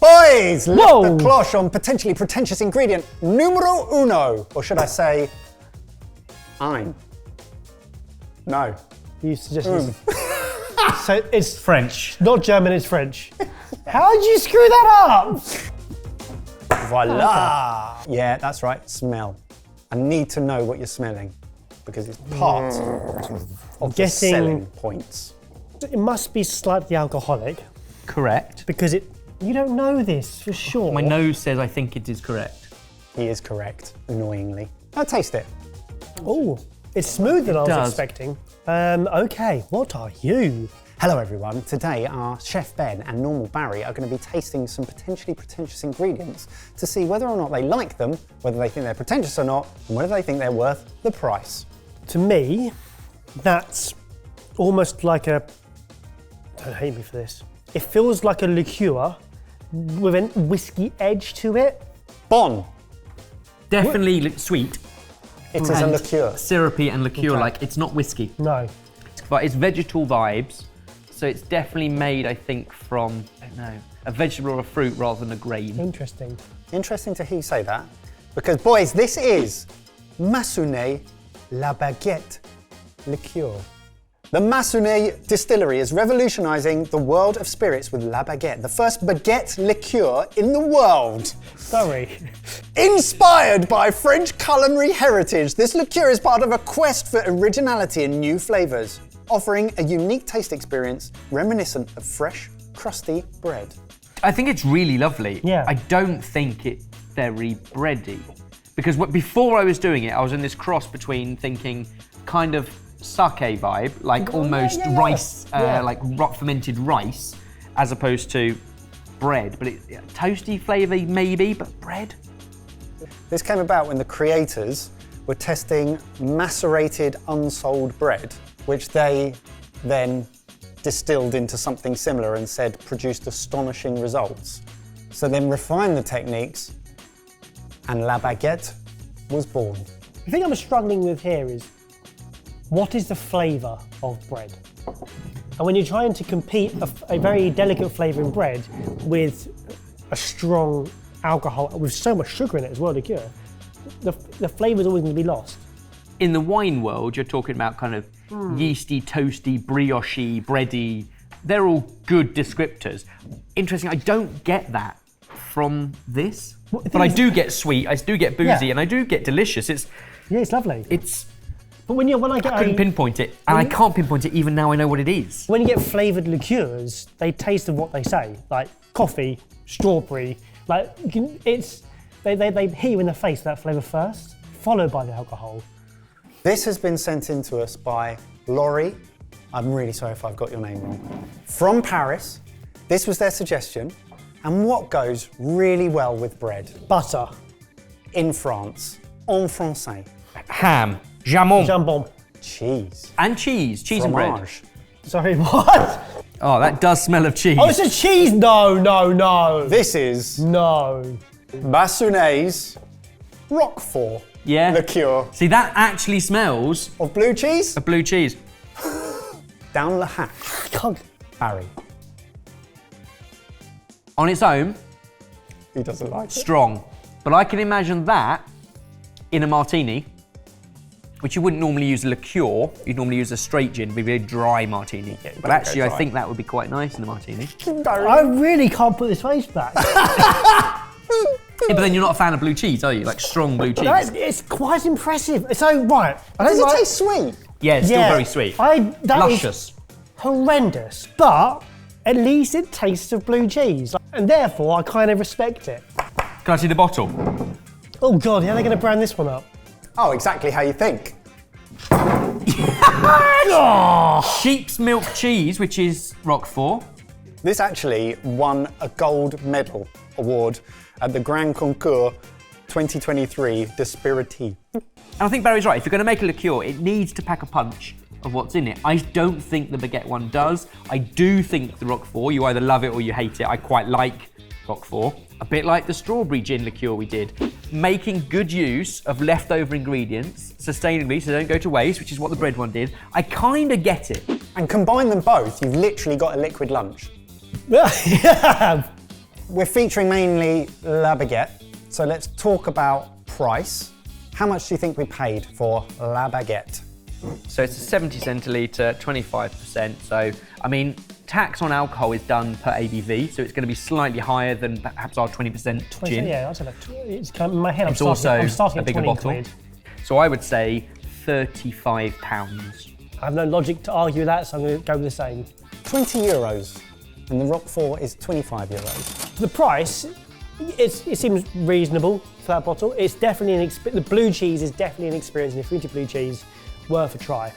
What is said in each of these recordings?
Boys, lift Whoa. the cloche on potentially pretentious ingredient numero uno. Or should I say, ein? No. You suggested So it's French. not German, it's French. How did you screw that up? Voila! Yeah, that's right, smell. I need to know what you're smelling because it's part of the Guessing- selling points. It must be slightly alcoholic Correct. because you don't know this for sure. My nose says I think it is correct. He is correct, annoyingly. Now taste it. Oh, it's smoother than I was does. expecting. Okay, what are you? Hello everyone, today our Chef Ben and Normal Barry are going to be tasting some potentially pretentious ingredients to see whether or not they like them, whether they think they're pretentious or not, and whether they think they're worth the price. To me, that's almost like a, don't hate me for this, it feels like a liqueur with a whiskey edge to it. Bon, Definitely sweet. it is a and liqueur. Syrupy and liqueur-like. It's not whiskey. No. But it's vegetal vibes. So it's definitely made, I think, from, I don't know, a vegetable or a fruit rather than a grain. Interesting. Interesting to hear you say that, because boys, this is Massonnet La Baguette liqueur. The Massonnet distillery is revolutionising the world of spirits with La Baguette, the first baguette liqueur in the world. Sorry. Inspired by French culinary heritage, this liqueur is part of a quest for originality and new flavours, offering a unique taste experience reminiscent of fresh, crusty bread. I think it's really lovely. Yeah. I don't think it's very bready. Because before I was doing it, I was in this cross between thinking kind of sake vibe, like almost rice, like fermented rice, as opposed to bread. But toasty flavour maybe, but bread? This came about when the creators were testing macerated unsold bread, which they then distilled into something similar and said produced astonishing results. So then refined the techniques and La Baguette was born. The thing I'm struggling with here is, what is the flavour of bread? And when you're trying to compete a very delicate flavour in bread with a strong alcohol, with so much sugar in it as well, liqueur, the flavour's always going to be lost. In the wine world, you're talking about kind of yeasty, toasty, brioche-y, bready. They're all good descriptors. Interesting, I don't get that from this. But I do get sweet, I do get boozy, and I do get delicious. Yeah, it's lovely. But when I couldn't pinpoint it, and I can't pinpoint it even now I know what it is. When you get flavoured liqueurs, they taste of what they say, like coffee, strawberry. Like they hit you in the face with that flavour first, followed by the alcohol. This has been sent in to us by Laurie. I'm really sorry if I've got your name wrong. From Paris. This was their suggestion. And what goes really well with bread? Butter. In France. En français. Ham, jamon, Jambon. Cheese. and cheese and bread. Fromage. Sorry, what? Oh, that does smell of cheese. Oh, it's a cheese? No. This is No. Massonnet's Roquefort Yeah. liqueur See, that actually smells of blue cheese. of blue cheese. Down the hatch. Can't. Barry. On its own, He doesn't like it. strong. But I can imagine that in a martini, which you wouldn't normally use a liqueur, you'd normally use a straight gin, maybe a dry martini. But actually, I dry. think that would be quite nice in a martini. I really can't put this face back. Yeah, but then you're not a fan of blue cheese, are you? Like strong blue cheese. It's quite impressive. So, right. I Does don't it like, taste sweet? Yeah, it's still very sweet. That is Luscious. horrendous, but at least it tastes of blue cheese. And therefore, I kind of respect it. Can I see the bottle? Oh God, how are they going to brand this one up? Oh, exactly how you think. Sheep's milk cheese, which is Roquefort. This actually won a gold medal award at the Grand Concours 2023 de Spiriti. And I think Barry's right. If you're going to make a liqueur, it needs to pack a punch of what's in it. I don't think the baguette one does. I do think the Roquefort, you either love it or you hate it. I quite like Roquefort. A bit like the strawberry gin liqueur we did. Making good use of leftover ingredients, sustainably, so they don't go to waste, which is what the bread one did. I kind of get it. And combine them both, you've literally got a liquid lunch. Yeah. we're featuring mainly La Baguette, so let's talk about price. How much do you think we paid for La Baguette? So it's a 70 centilitre, 25%. So, I mean, tax on alcohol is done per ABV, so it's going to be slightly higher than perhaps our 20% gin. Yeah, I'd say like, it's kind of, in my head, I'm also starting a at bigger 20 bottle. quid. So I would say £35. I have no logic to argue with that, so I'm going to go with the same. 20 euros, and the Roquefort is 25 euros. The price, it seems reasonable for that bottle. It's definitely the blue cheese is definitely an experience, and the fruity blue cheese, worth a try.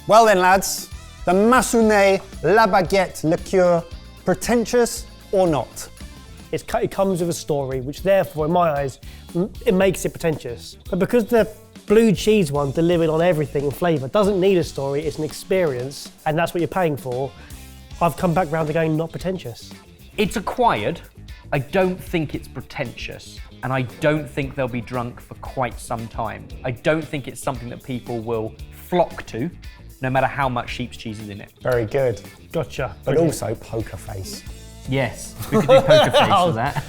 Well then, lads, the Massounet La Baguette Liqueur, pretentious or not? It comes with a story, which therefore, in my eyes, it makes it pretentious. But because the blue cheese one delivered on everything in flavour doesn't need a story, it's an experience, and that's what you're paying for, I've come back round to going not pretentious. It's acquired. I don't think it's pretentious, and I don't think they'll be drunk for quite some time. I don't think it's something that people will flock to, no matter how much sheep's cheese is in it. Very good. Gotcha. But also poker face. Yes, we could do poker face for that.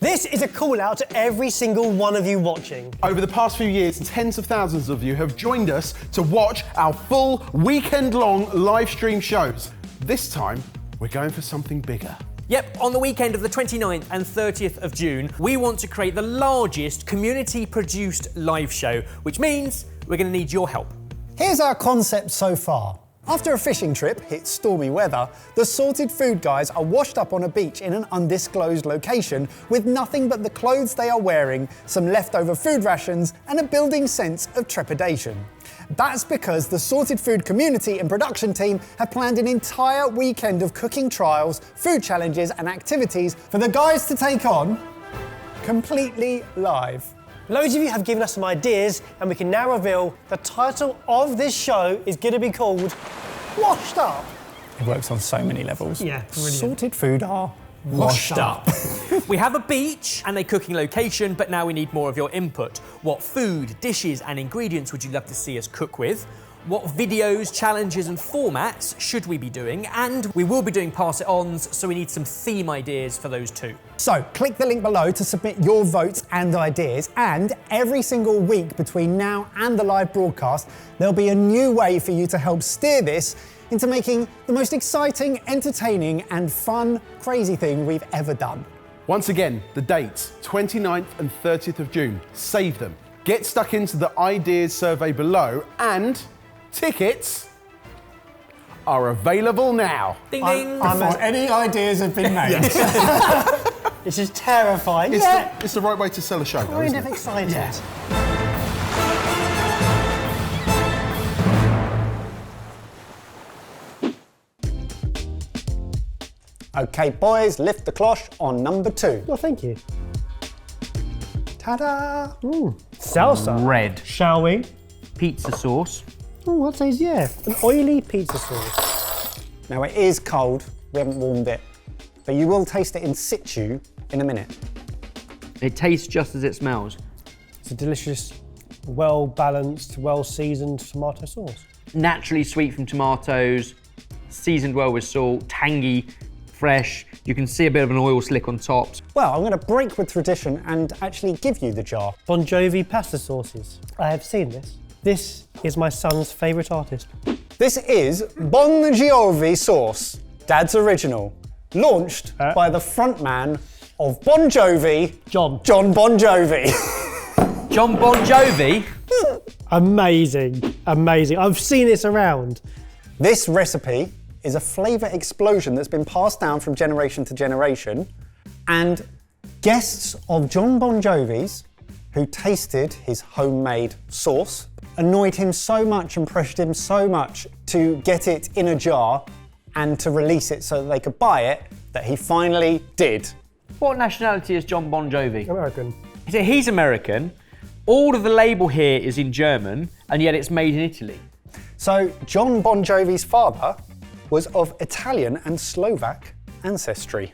This is a call out to every single one of you watching. Over the past few years, tens of thousands of you have joined us to watch our full weekend-long live stream shows. This time, we're going for something bigger. Yep, on the weekend of the 29th and 30th of June, we want to create the largest community-produced live show, which means we're going to need your help. Here's our concept so far. After a fishing trip hit stormy weather, the Sorted Food guys are washed up on a beach in an undisclosed location with nothing but the clothes they are wearing, some leftover food rations, and a building sense of trepidation. That's because the Sorted Food community and production team have planned an entire weekend of cooking trials, food challenges, and activities for the guys to take on completely live. Loads of you have given us some ideas, and we can now reveal the title of this show is going to be called Washed Up. It works on so many levels. Yeah, brilliant. Sorted Food are washed up. We have a beach and a cooking location, but now we need more of your input. What food, dishes, and ingredients would you love to see us cook with? What videos, challenges, and formats should we be doing? And we will be doing pass-it-ons, so we need some theme ideas for those too. So click the link below to submit your votes and ideas, and every single week between now and the live broadcast, there'll be a new way for you to help steer this into making the most exciting, entertaining, and fun, crazy thing we've ever done. Once again, the dates, 29th and 30th of June. Save them. Get stuck into the ideas survey below, and tickets are available now. Ding ding! Before any ideas have been made. This is terrifying. It's the right way to sell a show, though, Kind isn't of it? excited. Okay, boys, lift the cloche on number 2. Well, thank you. Ta-da! Salsa. Red. Shall we? Pizza sauce. Oh, I'd say yeah. An oily pizza sauce. Now it is cold, we haven't warmed it, but you will taste it in situ in a minute. It tastes just as it smells. It's a delicious, well-balanced, well-seasoned tomato sauce. Naturally sweet from tomatoes, seasoned well with salt, tangy, fresh. You can see a bit of an oil slick on top. Well, I'm going to break with tradition and actually give you the jar. Bon Jovi pasta sauces. I have seen this. This is my son's favourite artist. This is Bon Jovi sauce, Dad's original, launched by the frontman of Bon Jovi, John Bon Jovi. John Bon Jovi. Amazing, amazing. I've seen this around. This recipe is a flavour explosion that's been passed down from generation to generation, and guests of John Bon Jovi's who tasted his homemade sauce annoyed him so much and pressured him so much to get it in a jar and to release it so that they could buy it that he finally did. What nationality is John Bon Jovi? American. So he's American. All of the label here is in German, and yet it's made in Italy. So John Bon Jovi's father was of Italian and Slovak ancestry.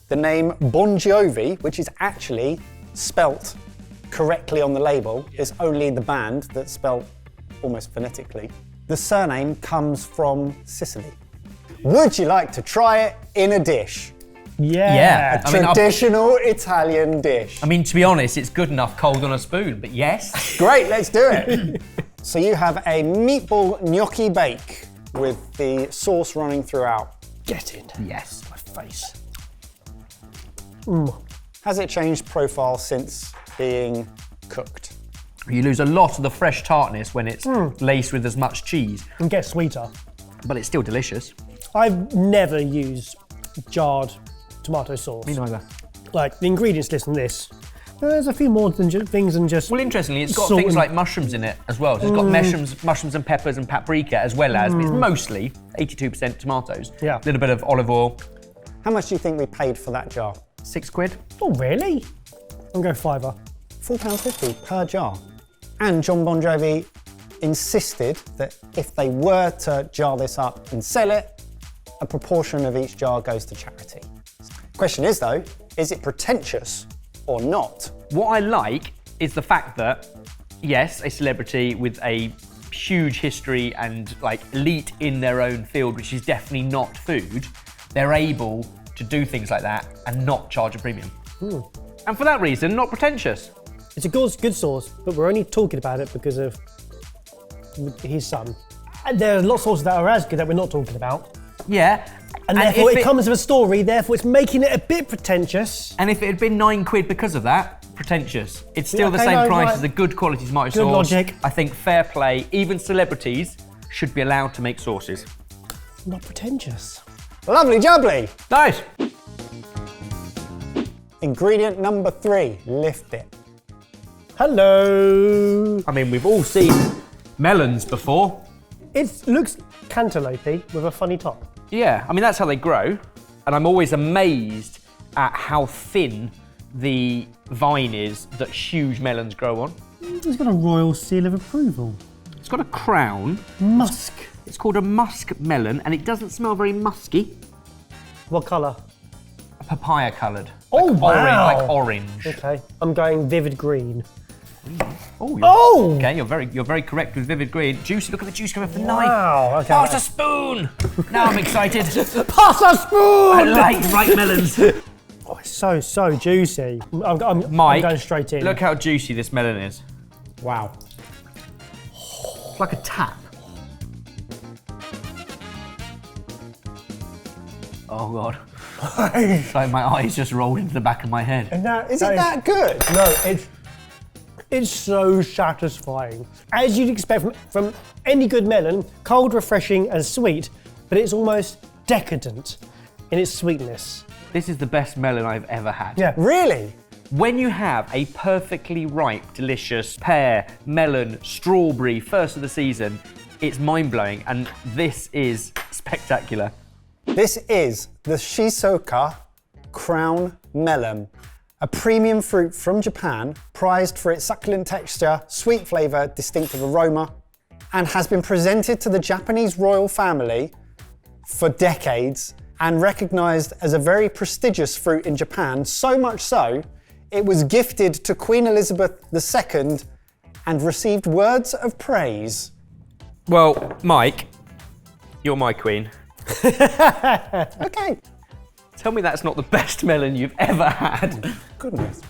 The name Bon Jovi, which is actually spelt correctly on the label, is only the band that's spelt almost phonetically. The surname comes from Sicily. Would you like to try it in a dish? Yeah. I mean, Traditional Italian dish. I mean, to be honest, it's good enough cold on a spoon, but yes. Great, let's do it. So you have a meatball gnocchi bake with the sauce running throughout. Get in. Yes. My face. Has it changed profile since being cooked? You lose a lot of the fresh tartness when it's laced with as much cheese, And get sweeter. but it's still delicious. I've never used jarred tomato sauce. Me neither. Like the ingredients list on this, there's a few more than things than just. Well, interestingly, it's got salt things and- like mushrooms in it as well. So it's got mushrooms and peppers and paprika as well as, but it's mostly 82% tomatoes. Yeah. A little bit of olive oil. How much do you think we paid for that jar? £6. Oh really? I'm going £5. £4.50 per jar. And John Bon Jovi insisted that if they were to jar this up and sell it, a proportion of each jar goes to charity. Question is though, is it pretentious or not? What I like is the fact that, yes, a celebrity with a huge history and like elite in their own field, which is definitely not food, they're able to do things like that and not charge a premium. And for that reason, not pretentious. It's a good sauce, but we're only talking about it because of his son. And there are lots of sauces that are as good that we're not talking about. Yeah. And therefore if it comes with a story, therefore it's making it a bit pretentious. And if it had been £9 because of that, pretentious. It's still the okay, same no, price right. as a good quality tomato Good sauce. logic. I think fair play. Even celebrities should be allowed to make sauces. Not pretentious. Lovely jubbly! Nice. Ingredient number 3, lift it. Hello. I mean, we've all seen melons before. It looks cantaloupe with a funny top. Yeah, I mean, that's how they grow. And I'm always amazed at how thin the vine is that huge melons grow on. It's got a royal seal of approval. It's got a crown. Musk. It's called a musk melon, and it doesn't smell very musky. What colour? Papaya coloured. Oh, Orange, wow. like orange. Okay, I'm going vivid green. Oh, Oh! Okay, you're very correct with vivid green. Juicy, look at the juice coming off the knife. Wow, okay. Pass a spoon! Now I'm excited. Pass a spoon! I like ripe melons. Oh, it's so juicy. I'm Mike, going straight in. look how juicy this melon is. Wow. It's like a tap. Oh God. It's like my eyes just rolled into the back of my head. Is it that good? No, it's so satisfying. As you'd expect from any good melon, cold, refreshing and sweet, but it's almost decadent in its sweetness. This is the best melon I've ever had. Yeah. Really? When you have a perfectly ripe, delicious pear, melon, strawberry, first of the season, it's mind-blowing, and this is spectacular. This is the Shizuoka Crown Melon, a premium fruit from Japan, prized for its succulent texture, sweet flavour, distinctive aroma, and has been presented to the Japanese royal family for decades and recognised as a very prestigious fruit in Japan, so much so, it was gifted to Queen Elizabeth II and received words of praise. Well, Mike, you're my queen. Okay. Tell me that's not the best melon you've ever had. Goodness.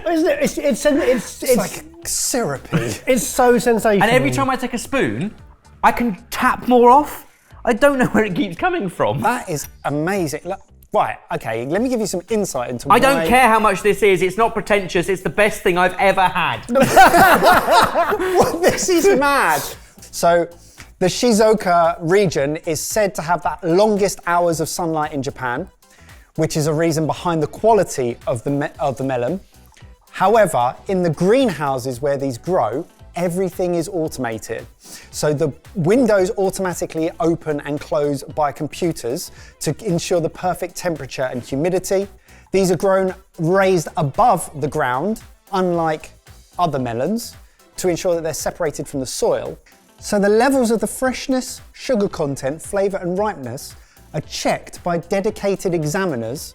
Isn't it? It's Like syrupy. it's so sensational. And every time I take a spoon, I can tap more off. I don't know where it keeps coming from. That is amazing. Look, right, okay, let me give you some insight into I don't care how much this is, it's not pretentious, it's the best thing I've ever had. Well, this is mad. So, the Shizuoka region is said to have the longest hours of sunlight in Japan, which is a reason behind the quality of the melon. However, in the greenhouses where these grow, everything is automated. So the windows automatically open and close by computers to ensure the perfect temperature and humidity. These are raised above the ground, unlike other melons, to ensure that they're separated from the soil. So the levels of the freshness, sugar content, flavour and ripeness are checked by dedicated examiners,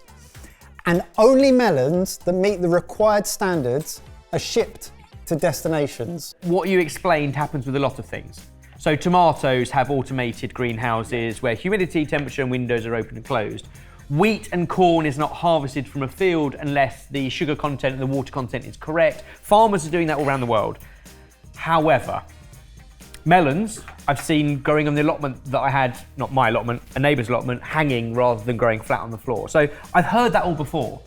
and only melons that meet the required standards are shipped to destinations. What you explained happens with a lot of things. So tomatoes have automated greenhouses where humidity, temperature and windows are open and closed. Wheat and corn is not harvested from a field unless the sugar content and the water content is correct. Farmers are doing that all around the world. However, melons I've seen growing on the allotment that I had, not my allotment, a neighbour's allotment, hanging rather than growing flat on the floor. So I've heard that all before.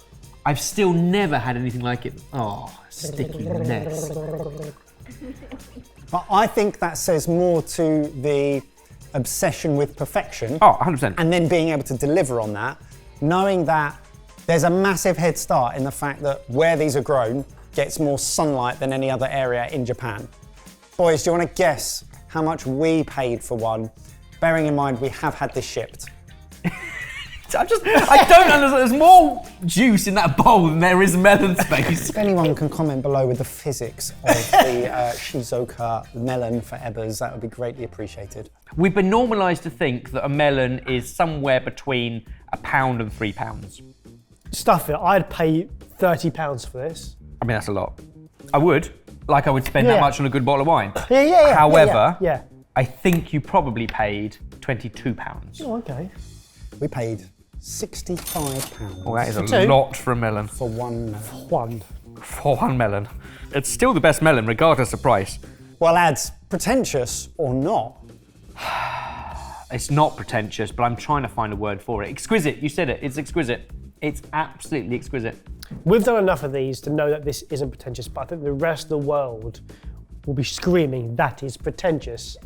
I've still never had anything like it. Oh, stickiness. But I think that says more to the obsession with perfection. Oh, 100%. And then being able to deliver on that, knowing that there's a massive head start in the fact that where these are grown gets more sunlight than any other area in Japan. Boys, do you want to guess how much we paid for one, bearing in mind we have had this shipped? I don't understand. There's more juice in that bowl than there is melon space. If anyone can comment below with the physics of the Shizuoka melon for Ebbers, that would be greatly appreciated. We've been normalised to think that a melon is somewhere between £1 and £3. Stuff it. I'd pay £30 for this. I mean, that's a lot. I would. Like I would spend that much on a good bottle of wine. Yeah. However, Yeah. I think you probably paid £22. Oh, okay. We paid £65 Well, that is a two? lot for a melon. for one melon. One. For one melon. It's still the best melon, regardless of price. Well, lads, pretentious or not, It's not pretentious, but I'm trying to find a word for it. Exquisite, you said it. It's exquisite. It's absolutely exquisite. We've done enough of these to know that this isn't pretentious, but I think the rest of the world will be screaming that is pretentious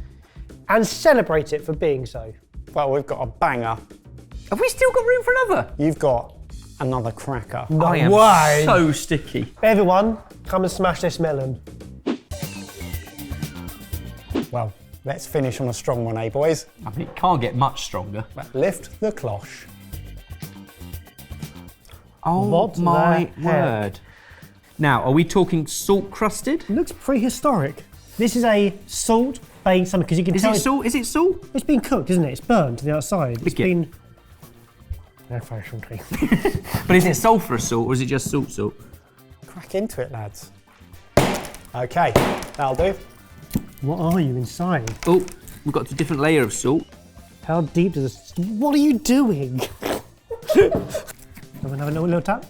and celebrate it for being so. well, we've got a banger. Have we still got room for another? You've got another cracker. I am way. so sticky. Everyone, come and smash this melon. Well, let's finish on a strong one, eh, boys? I mean, it can't get much stronger. Lift the cloche. Oh What my the heck? word. Now, are we talking salt crusted? It looks prehistoric. This is a salt-baked something, because you can Is tell it salt? Is it salt? it's been cooked, isn't it? It's burned to the outside. It's Baguette. been... No fashion tea. But is it sulphurous salt or is it just salt? Crack into it, lads. Okay, that'll do. What are you inside? Oh, we've got a different layer of salt. How deep does this... What are you doing? Have another little tap?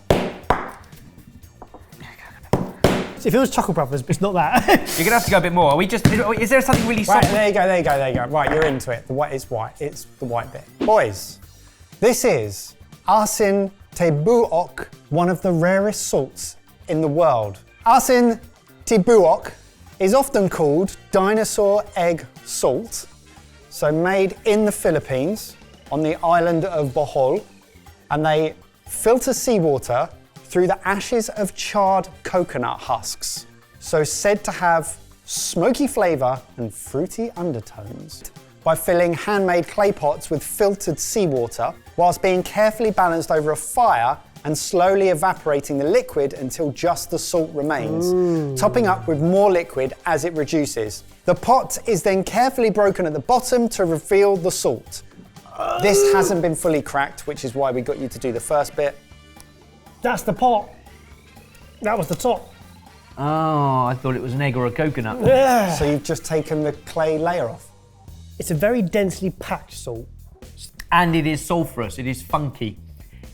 It feels Chocolate Brothers, but it's not that. You're gonna have to go a bit more. Are we just? Is there something really Right, soft? there you go. Right, you're into it. The white is white. It's the white bit. Boys, this is Asin Tebuok, one of the rarest salts in the world. Asin Tebuok is often called dinosaur egg salt, so made in the Philippines on the island of Bohol, and they filter seawater through the ashes of charred coconut husks, so said to have smoky flavour and fruity undertones. By filling handmade clay pots with filtered seawater, whilst being carefully balanced over a fire and slowly evaporating the liquid until just the salt remains, topping up with more liquid as it reduces. The pot is then carefully broken at the bottom to reveal the salt. This hasn't been fully cracked, which is why we got you to do the first bit. That's the pot. That was the top. Oh, I thought it was an egg or a coconut. Yeah. So you've just taken the clay layer off. It's a very densely packed salt. And it is sulphurous. It is funky.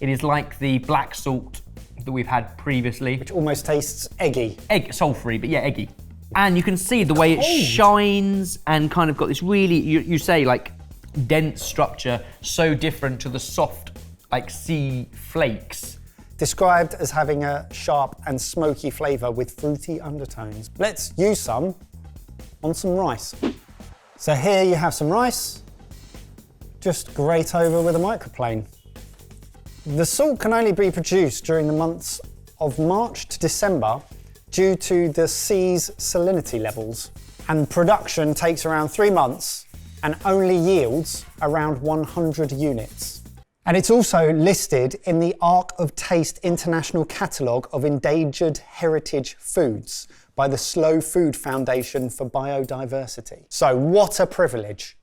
It is like the black salt that we've had previously. Which almost tastes eggy. Egg, sulphury, but yeah, eggy. And you can see the way it shines and kind of got this really, you say like dense structure, so different to the soft like sea flakes. Described as having a sharp and smoky flavour with fruity undertones. Let's use some on some rice. So here you have some rice. Just grate over with a microplane. The salt can only be produced during the months of March to December due to the sea's salinity levels. And production takes around 3 months and only yields around 100 units. And it's also listed in the Ark of Taste International Catalogue of Endangered Heritage Foods by the Slow Food Foundation for Biodiversity. So what a privilege.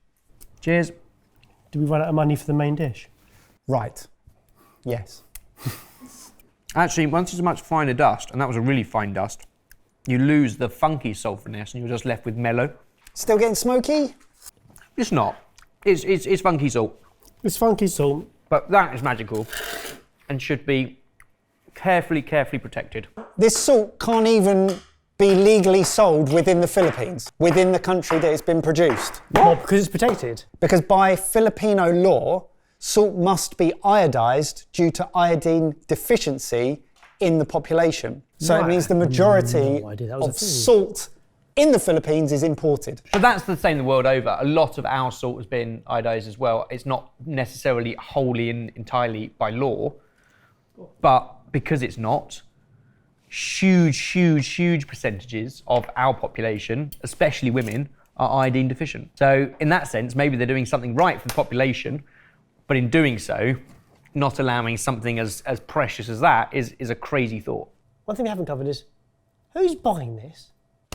Cheers. Do we run out of money for the main dish? Right, yes. Actually, once it's much finer dust, and that was a really fine dust, you lose the funky sulphurness and you're just left with mellow. Still getting smoky? It's not. It's funky salt. It's funky salt. But that is magical and should be carefully protected. This salt can't even be legally sold within the Philippines, within the country that it's been produced. Well, because it's protected. Because by Filipino law, salt must be iodized due to iodine deficiency in the population. So it Right. means the majority No idea that was a of thing. salt in the Philippines is imported. But that's the same the world over. A lot of our salt has been iodized as well. It's not necessarily wholly and entirely by law, but because it's not, huge percentages of our population, especially women, are iodine deficient. So in that sense, maybe they're doing something right for the population, but in doing so, not allowing something as precious as that is a crazy thought. One thing we haven't covered is, who's buying this?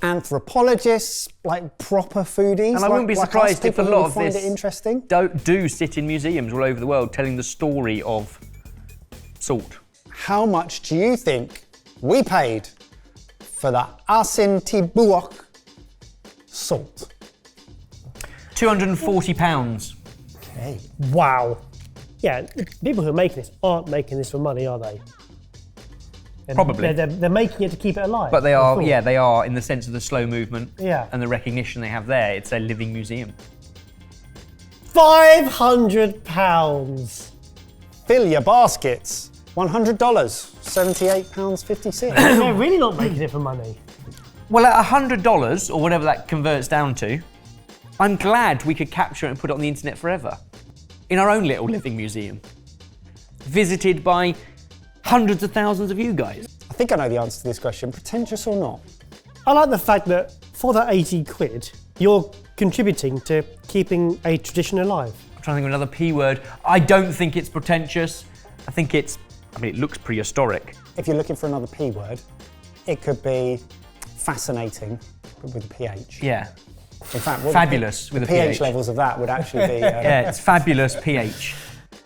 Anthropologists, like proper foodies, And I wouldn't be like us, surprised if a people who lot would of find this it interesting. do sit in museums all over the world telling the story of salt. How much do you think we paid for the asin tibuok salt? £240. Okay. Wow. Yeah, the people who are making this aren't making this for money, are they? Probably. They're making it to keep it alive. But they I are, thought. yeah, they are in the sense of the slow movement Yeah. and the recognition they have there. It's a living museum. £500. Fill your baskets. $100, £78.56. They're really not making it for money. Well, at $100 or whatever that converts down to, I'm glad we could capture it and put it on the internet forever. In our own little living museum. Visited by hundreds of thousands of you guys. I think I know the answer to this question. Pretentious or not? I like the fact that for that 80 quid, you're contributing to keeping a tradition alive. I'm trying to think of another P word. I don't think it's pretentious. I think it looks prehistoric. If you're looking for another P word, it could be fascinating, but with a PH. Yeah. In fact, what Fabulous with the a pH PH. levels of that would actually be... Yeah, it's fabulous PH.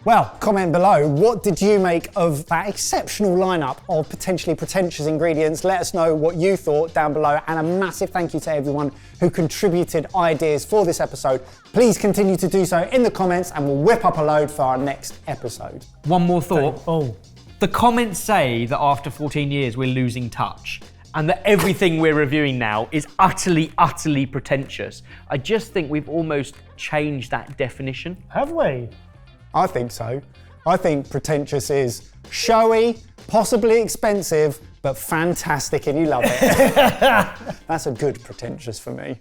Well, comment below, what did you make of that exceptional lineup of potentially pretentious ingredients? Let us know what you thought down below, and a massive thank you to everyone who contributed ideas for this episode. Please continue to do so in the comments, and we'll whip up a load for our next episode. One more thought. Oh, The comments say that after 14 years we're losing touch and that everything we're reviewing now is utterly pretentious. I just think we've almost changed that definition. have we? I think so. I think pretentious is showy, possibly expensive, but fantastic and you love it. That's a good pretentious for me.